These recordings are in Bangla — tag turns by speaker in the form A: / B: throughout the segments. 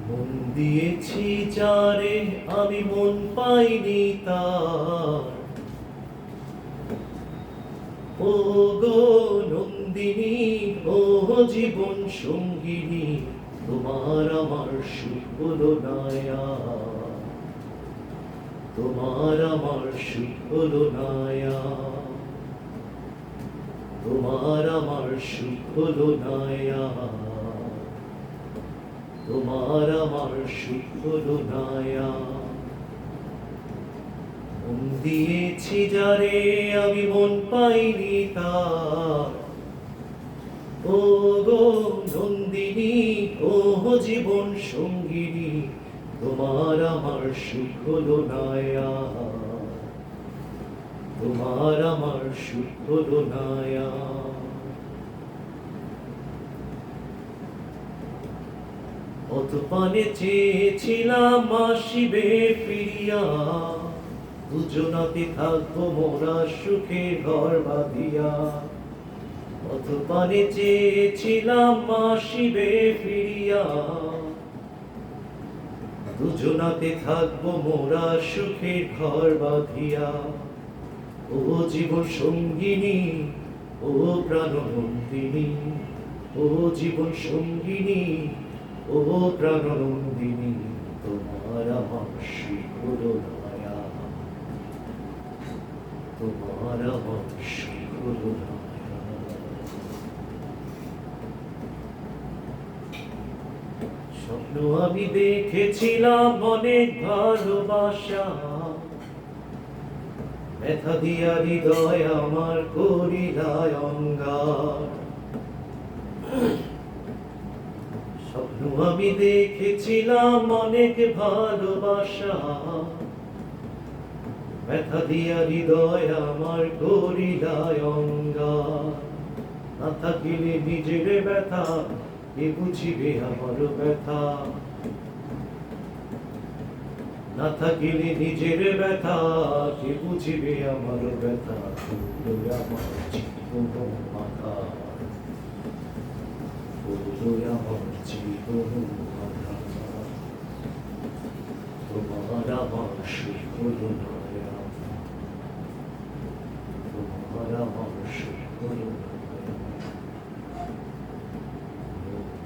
A: মন দিয়েছি যারে আমি মন পাইনি তার। ও গো নন্দিনী, ও জীবন সঙ্গিনী, তোমার আমার সুখ হলো না আর। তোমার আমার সুখ হলো না আর। তোমার আমার সুখ হলো না আর। তোমার আমার সুখ হলো না আর। মন দিয়েছি যারে আমি মন পাইনি তার। ও গো নন্দিনী, ও জীবন সঙ্গিনী, তোমার আমার সুখ হলো না আর। তোমার আমার সুখ হলো না আর। কত পানে চেয়েছিলাম আসিবে ফিরিয়া, দুজনাতে থাকবো মোরা সুখে ঘর বাঁধিয়া। কত পানে চেয়েছিলাম আসিবে ফিরিয়া, দুজনাতে থাকবো মোরা সুখে ঘর বাঁধিয়া। ও জীবন সঙ্গিনী, ও প্রাণনন্দিনী, ও জীবন সঙ্গিনী, ও প্রাণনন্দিনী, তোমার আমার সুখ হলো না আর। তোমার আমার সুখ হলো না আর। স্বপ্ন আমি দেখেছিলাম অনেক ভালোবাসা, ব্যথা দিয়া হৃদয় আমার করিলায় অঙ্গার। স্বপ্ন আমি দেখেছিলাম অনেক ভালোবাসা, ব্যথা দিয়া হৃদয় আমার করিলায় অঙ্গার। না থাকিলে নিজের ব্যথা, কে বুঝিবে আমার ব্যথা। না থাকিলে নিজের ব্যথা, কে বুঝিবে আমার ব্যথা। তুই আমার জীবন মাথা, তুই আমার জীবন মাথা। তোমার আমার সুখ হলো না আর। তোমার আমার সুখ হলো না আর।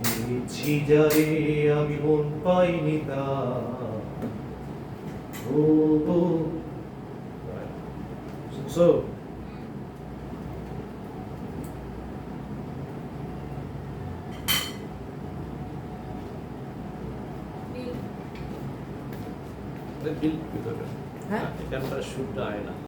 A: দিয়েছি যারে আমি মন পাইনি তার। ও গো so
B: হ্যাঁ, এখানকার সুরটা হয় না।